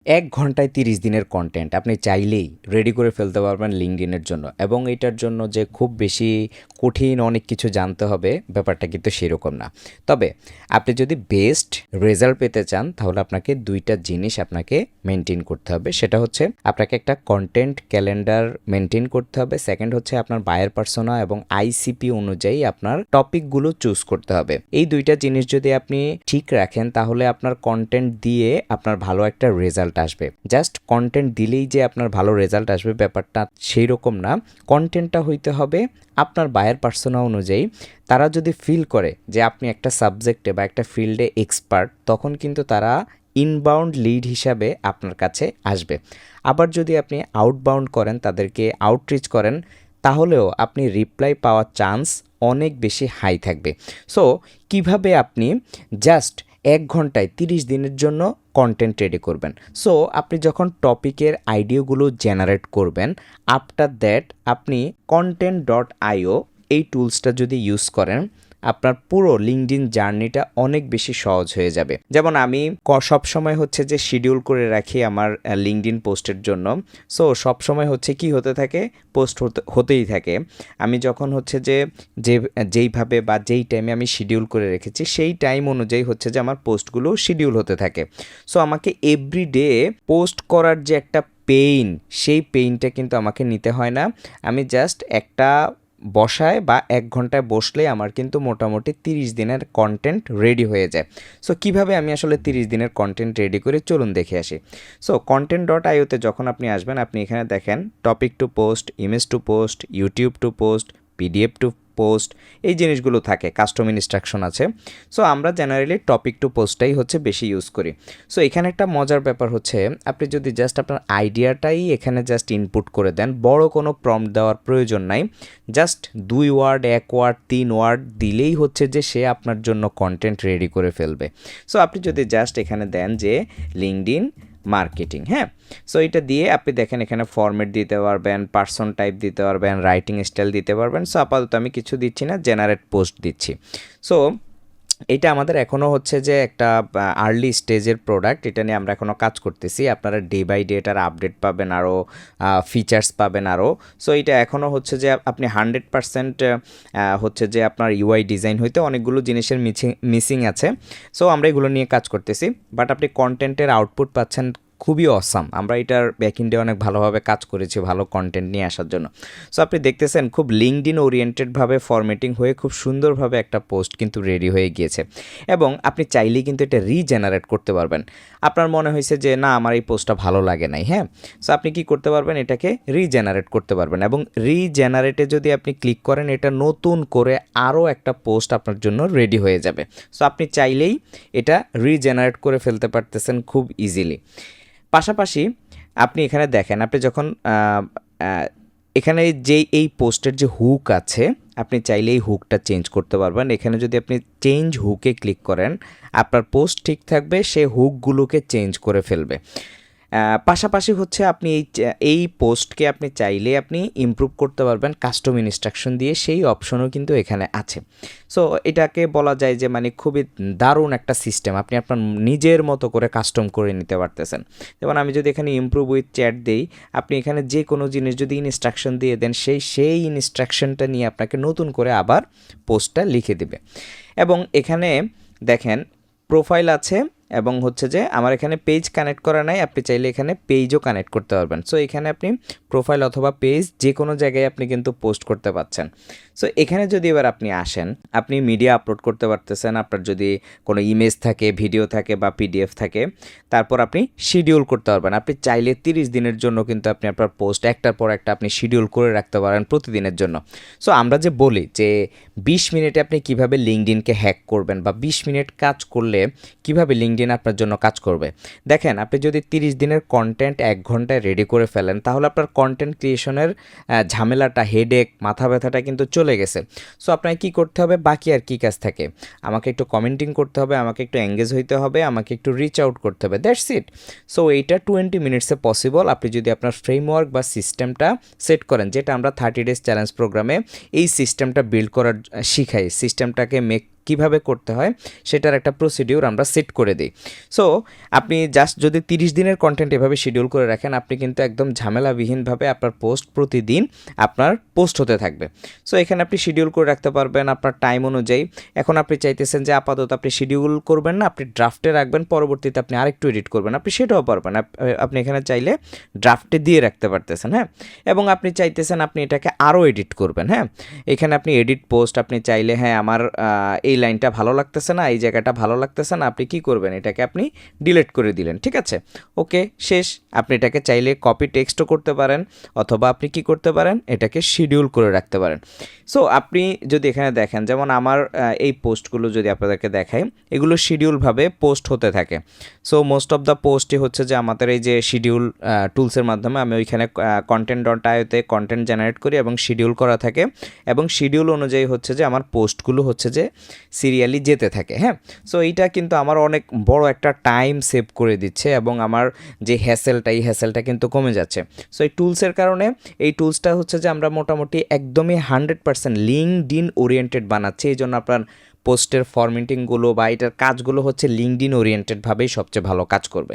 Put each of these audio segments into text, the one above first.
১ ঘন্টায় ৩০ দিনের কনটেন্ট আপনি চাইলেই রেডি করে ফেলতে পারবেন লিঙ্কডইনের জন্য এবং এটার জন্য যে খুব বেশি কঠিন অনেক কিছু জানতে হবে ব্যাপারটা কিন্তু সেরকম না। তবে আপনি যদি বেস্ট রেজাল্ট পেতে চান তাহলে আপনাকে ২টা জিনিস আপনাকে মেইনটেইন করতে হবে। সেটা হচ্ছে আপনাকে একটা কনটেন্ট ক্যালেন্ডার মেইনটেইন করতে হবে। সেকেন্ড হচ্ছে আপনার বায়ার পার্সোনা এবং আইসিপি অনুযায়ী আপনার টপিকগুলো চুজ করতে হবে। এই ২টা জিনিস যদি আপনি ঠিক রাখেন তাহলে আপনার কনটেন্ট দিয়ে আপনার ভালো একটা রেজাল্ট আসবে। জাস্ট কন্টেন্ট দিলেই যে আপনার ভালো রেজাল্ট আসবে ব্যাপারটা সেই রকম না। কন্টেন্টটা হইতে হবে আপনার বায়ার পার্সোনা অনুযায়ী। তারা যদি ফিল করে যে আপনি একটা সাবজেক্টে বা একটা ফিল্ডে এক্সপার্ট, তখন কিন্তু তারা ইনবাউন্ড লিড হিসাবে আপনার কাছে আসবে। আবার যদি আপনি আউটবাউন্ড করেন, তাদেরকে আউটরিচ করেন, তাহলেও আপনি রিপ্লাই পাওয়ার চান্স অনেক বেশি হাই থাকবে। সো কিভাবে আপনি জাস্ট ১ ঘন্টায় ৩০ দিনের জন্য কন্টেন্ট রেডি করবেন। সো আপনি যখন টপিকের আইডিয়াগুলো জেনারেট করবেন, আফটার দ্যাট আপনি content.io এই টুলসটা যদি ইউজ করেন, আপনার পুরো লিঙ্কডইন জার্নিটা অনেক বেশি সহজ হয়ে যাবে। যেমন আমি সবসময় হচ্ছে যে শিডিউল করে রাখি আমার লিঙ্কডইন পোস্টের জন্য। সো সবসময় হচ্ছে কি হতে থাকে, পোস্ট হতেই থাকে। আমি যখন হচ্ছে যেইভাবে বা যেই টাইমে আমি শিডিউল করে রেখেছি সেই টাইম অনুযায়ী হচ্ছে যে আমার পোস্টগুলো শিডিউল হতে থাকে। সো আমাকে এভরিডে পোস্ট করার যে একটা পেইন, সেই পেইনটা কিন্তু আমাকে নিতে হয় না। আমি জাস্ট একটা বসায় বা ১ ঘন্টায় বসলেই আমার কিন্তু মোটামুটি ৩০ দিনের কন্টেন্ট রেডি হয়ে যায়। সো কিভাবে আমি আসলে ৩০ দিনের কন্টেন্ট রেডি করে চলুন দেখে আসি। সো content.io-তে যখন আপনি আসবেন, আপনি এখানে দেখেন topic to post, image to post, YouTube to post, PDF to post, এই জিনিসগুলো থাকে, কাস্টম ইনস্ট্রাকশন আছে। সো আমরা জেনারেলি টপিক টু পোস্টটাই হচ্ছে বেশি ইউজ করি। সো এখানে একটা মজার ব্যাপার হচ্ছে, আপনি যদি জাস্ট আপনার আইডিয়াটাই এখানে জাস্ট ইনপুট করে দেন, বড় কোনো প্রম্পট দেওয়ার প্রয়োজন নাই। জাস্ট ২ ওয়ার্ড, ১ ওয়ার্ড, ৩ ওয়ার্ড দিলেই হচ্ছে যে সে আপনার জন্য কন্টেন্ট রেডি করে ফেলবে। সো আপনি যদি জাস্ট এখানে দেন যে লিঙ্কডইন মার্কেটিং, হ্যাঁ, সো এটা দিয়ে আপনি দেখেন এখানে ফরম্যাট দিতে পারবেন, পার্সন টাইপ দিতে পারবেন, রাইটিং স্টাইল দিতে পারবেন। সো আপাতত আমি কিছু দিচ্ছি না, জেনারেট পোস্ট দিচ্ছি। সো এটা আমাদের এখনও হচ্ছে যে একটা আর্লি স্টেজের প্রোডাক্ট, এটা নিয়ে আমরা এখনও কাজ করতেছি। আপনারা ডে বাই ডে এটার আপডেট পাবেন, আরও ফিচার্স পাবেন আরও। সো এটা এখনও হচ্ছে যে আপনি 100% হচ্ছে যে আপনার ইউআই ডিজাইন হইতে অনেকগুলো জিনিসের মিসিং আছে। সো আমরা এগুলো নিয়ে কাজ করতেছি, বাট আপনি কন্টেন্টের আউটপুট পাচ্ছেন খুবই অসাম। আমরা এটার ব্যাকএন্ডে অনেক ভালোভাবে কাজ করেছি ভালো কন্টেন্ট নিয়ে আসার জন্য। সো আপনি দেখতেছেন খুব লিঙ্কডইন ওরিয়েন্টেডভাবে ফরম্যাটিং হয়ে খুব সুন্দরভাবে একটা পোস্ট কিন্তু রেডি হয়ে গিয়েছে এবং আপনি চাইলেই কিন্তু এটা রিজেনারেট করতে পারবেন। আপনার মনে হয়েছে যে না, আমার এই পোস্টটা ভালো লাগে নাই, হ্যাঁ, সো আপনি কি করতে পারবেন, এটাকে রিজেনারেট করতে পারবেন এবং রিজেনারেটে যদি আপনি ক্লিক করেন, এটা নতুন করে আরও একটা পোস্ট আপনার জন্য রেডি হয়ে যাবে। সো আপনি চাইলেই এটা রিজেনারেট করে ফেলতে পারতেছেন খুব ইজিলি। পাশাপাশি আপনি এখানে দেখেন, আপনি যখন এখানে এই পোস্টের যে হুক আছে, আপনি চাইলে এই হুকটা চেঞ্জ করতে পারবেন। এখানে যদি আপনি চেঞ্জ হুকে ক্লিক করেন, আপনার পোস্ট ঠিক থাকবে, সে হুকগুলোকে চেঞ্জ করে ফেলবে। পাশাপাশি হচ্ছে আপনি এই পোস্টকে আপনি চাইলে আপনি ইমপ্রুভ করতে পারবেন কাস্টম ইনস্ট্রাকশন দিয়ে, সেই অপশনও কিন্তু এখানে আছে। সো এটাকে বলা যায় যে মানে খুবই দারুণ একটা সিস্টেম, আপনি আপনার নিজের মতো করে কাস্টম করে নিতে পারতেছেন। যেমন আমি যদি এখানে ইমপ্রুভ উইথ চ্যাট দিই, আপনি এখানে যে কোনো জিনিস যদি ইনস্ট্রাকশন দিয়ে দেন, সেই ইনস্ট্রাকশনটা নিয়ে আপনাকে নতুন করে আবার পোস্টটা লিখে দিবে। এবং এখানে দেখেন প্রোফাইল আছে এবং হচ্ছে যে আমার এখানে পেজ কানেক্ট করা নাই, আপনি চাইলে এখানে পেজও কানেক্ট করতে পারবেন। সো এখানে আপনি প্রোফাইল অথবা পেজ যে কোনো জায়গায় আপনি কিন্তু পোস্ট করতে পারছেন। সো এখানে যদি এবার আপনি আসেন, আপনি মিডিয়া আপলোড করতে পারতেছেন, আপনার যদি কোনো ইমেজ থাকে, ভিডিও থাকে বা পিডিএফ থাকে, তারপর আপনি শিডিউল করতে পারবেন। আপনি চাইলে 30 দিনের জন্য কিন্তু আপনি আপনার পোস্ট একটার পর একটা আপনি শিডিউল করে রাখতে পারেন প্রতিদিনের জন্য। সো আমরা যে বলি যে 20 মিনিটে আপনি কিভাবে লিঙ্কডইনকে হ্যাক করবেন বা 20 মিনিট কাজ করলে কিভাবে লিঙ্কডইন আপনার জন্য কাজ করবে, দেখেন আপনি যদি 30 দিনের কন্টেন্ট 1 ঘন্টায় রেডি করে ফেলেন, তাহলে আপনার কন্টেন্ট ক্রিয়েশনের ঝামেলাটা, হেডেক, মাথা ব্যথাটা কিন্তু চলে গেছে। সো আপনাকে কী করতে হবে, বাকি আর কী কাজ থাকে, আমাকে একটু কমেন্টিং করতে হবে, আমাকে একটু এঙ্গেজ হইতে হবে, আমাকে একটু রিচ আউট করতে হবে, দ্যাটস ইট। সো এইটা 20 মিনিটসে পসিবল, আপনি যদি আপনার ফ্রেমওয়ার্ক বা সিস্টেমটা সেট করেন, যেটা আমরা 30 ডেজ চ্যালেঞ্জ প্রোগ্রামে এই সিস্টেমটা বিল্ড করার শিখাই, সিস্টেমটাকে কিভাবে করতে হয় সেটার একটা প্রসিডিউর আমরা সেট করে দিই। সো আপনি জাস্ট যদি 30 দিনের কন্টেন্ট এভাবে শিডিউল করে রাখেন, আপনি কিন্তু একদম ঝামেলাবিহীনভাবে আপনার পোস্ট প্রতিদিন আপনার পোস্ট হতে থাকবে। সো এখানে আপনি শিডিউল করে রাখতে পারবেন আপনার টাইম অনুযায়ী। এখন আপনি চাইতেছেন যে আপাতত আপনি শিডিউল করবেন না, আপনি ড্রাফটে রাখবেন, পরবর্তীতে আপনি আরেকটু এডিট করবেন, আপনি সেটাও পারবেন। আপনি এখানে চাইলে ড্রাফটে দিয়ে রাখতে পারতেছেন, হ্যাঁ। এবং আপনি চাইতেছেন আপনি এটাকে আরও এডিট করবেন, হ্যাঁ। এখানে আপনি এডিট পোস্ট আপনি চাইলে, হ্যাঁ আমার এই লাইনটা ভালো লাগতেছে না, এই জায়গাটা ভালো লাগতেছে না, আপনি কি করবেন, এটাকে আপনি ডিলিট করে দিলেন, ঠিক আছে, ওকে শেষ। আপনি এটাকে চাইলে কপি টেক্সটও করতে পারেন, অথবা আপনি কি করতে পারেন, এটাকে শিডিউল করে রাখতে পারেন। সো আপনি যদি এখানে দেখেন, যেমন আমার এই পোস্টগুলো যদি আপনাদেরকে দেখাই, এগুলো শিডিউলভাবে পোস্ট হতে থাকে। সো মোস্ট অফ দ্য পোস্টই হচ্ছে যে আমাদের এই যে শিডিউল টুলসের মাধ্যমে আমি ওইখানে কন্টেন্ট ডট আইওতে কন্টেন্ট জেনারেট করি এবং শিডিউল করা থাকে, এবং শিডিউল অনুযায়ী হচ্ছে যে আমার পোস্টগুলো হচ্ছে যে সিরিয়ালি যেতে থাকে, হ্যাঁ। সো এইটা কিন্তু আমার অনেক বড় একটা টাইম সেভ করে দিচ্ছে, এবং আমার যে হ্যাসেলটা, এই হ্যাসেলটা কিন্তু কমে যাচ্ছে। সো এই টুলসের কারণে, এই টুলসটা হচ্ছে যে আমরা মোটামুটি একদমই 100% লিঙ্কডইন ওরিয়েন্টেড বানাচ্ছি। এই জন্য আপনার পোস্টের ফরম্যাটিংগুলো বা এটার কাজগুলো হচ্ছে লিঙ্কডইন ওরিয়েন্টেডভাবেই সবচেয়ে ভালো কাজ করবে।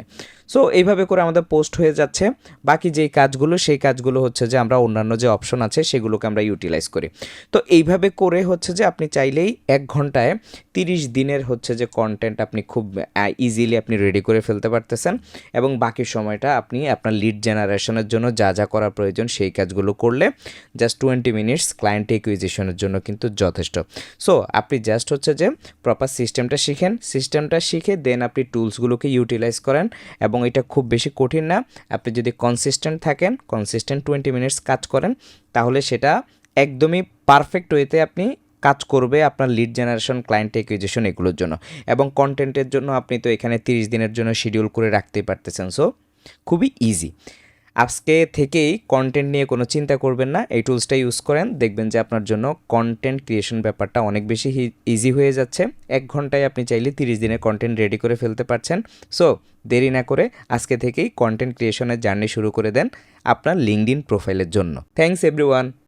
সো এইভাবে করে আমাদের পোস্ট হয়ে যাচ্ছে। বাকি যেই কাজগুলো, সেই কাজগুলো হচ্ছে যে আমরা অন্যান্য যে অপশন আছে সেগুলোকে আমরা ইউটিলাইজ করি। তো এইভাবে করে হচ্ছে যে আপনি চাইলেই 1 ঘন্টায় 30 দিনের হচ্ছে যে কন্টেন্ট আপনি খুব ইজিলি আপনি রেডি করে ফেলতে পারতেছেন, এবং বাকি সময়টা আপনি আপনার লিড জেনারেশনের জন্য যা যা করা প্রয়োজন সেই কাজগুলো করলে জাস্ট 20 মিনিটস ক্লায়েন্ট একুইজিশনের জন্য কিন্তু যথেষ্ট। সো আপনি জাস্ট হচ্ছে যে প্রপার সিস্টেমটা শিখেন, সিস্টেমটা শিখে দেন আপনি টুলসগুলোকে ইউটিলাইজ করেন, এবং এটা খুব বেশি কঠিন না। আপনি যদি কনসিস্টেন্ট থাকেন, কনসিস্টেন্ট 20 মিনিটস কাজ করেন, তাহলে সেটা একদমই পারফেক্ট ওয়েতে আপনি কাজ করবে আপনার লিড জেনারেশন, ক্লায়েন্ট একুইজিশন এগুলোর জন্য। এবং কন্টেন্টের জন্য আপনি তো এখানে 30 দিনের জন্য শিডিউল করে রাখতেই পারতেছেন। সো খুবই ইজি। আজকে থেকেই কন্টেন্ট নিয়ে কোনো চিন্তা করবেন না, এই টুলসটা ইউজ করেন, দেখবেন যে আপনার জন্য কন্টেন্ট ক্রিয়েশন ব্যাপারটা অনেক বেশি ইজি হয়ে যাচ্ছে। 1 ঘন্টায় আপনি চাইলে 30 দিনের কন্টেন্ট রেডি করে ফেলতে পারছেন। সো দেরি না করে আজকে থেকেই কন্টেন্ট ক্রিয়েশনের জার্নি শুরু করে দেন আপনার লিঙ্কডইন প্রোফাইলের জন্য। Thanks everyone.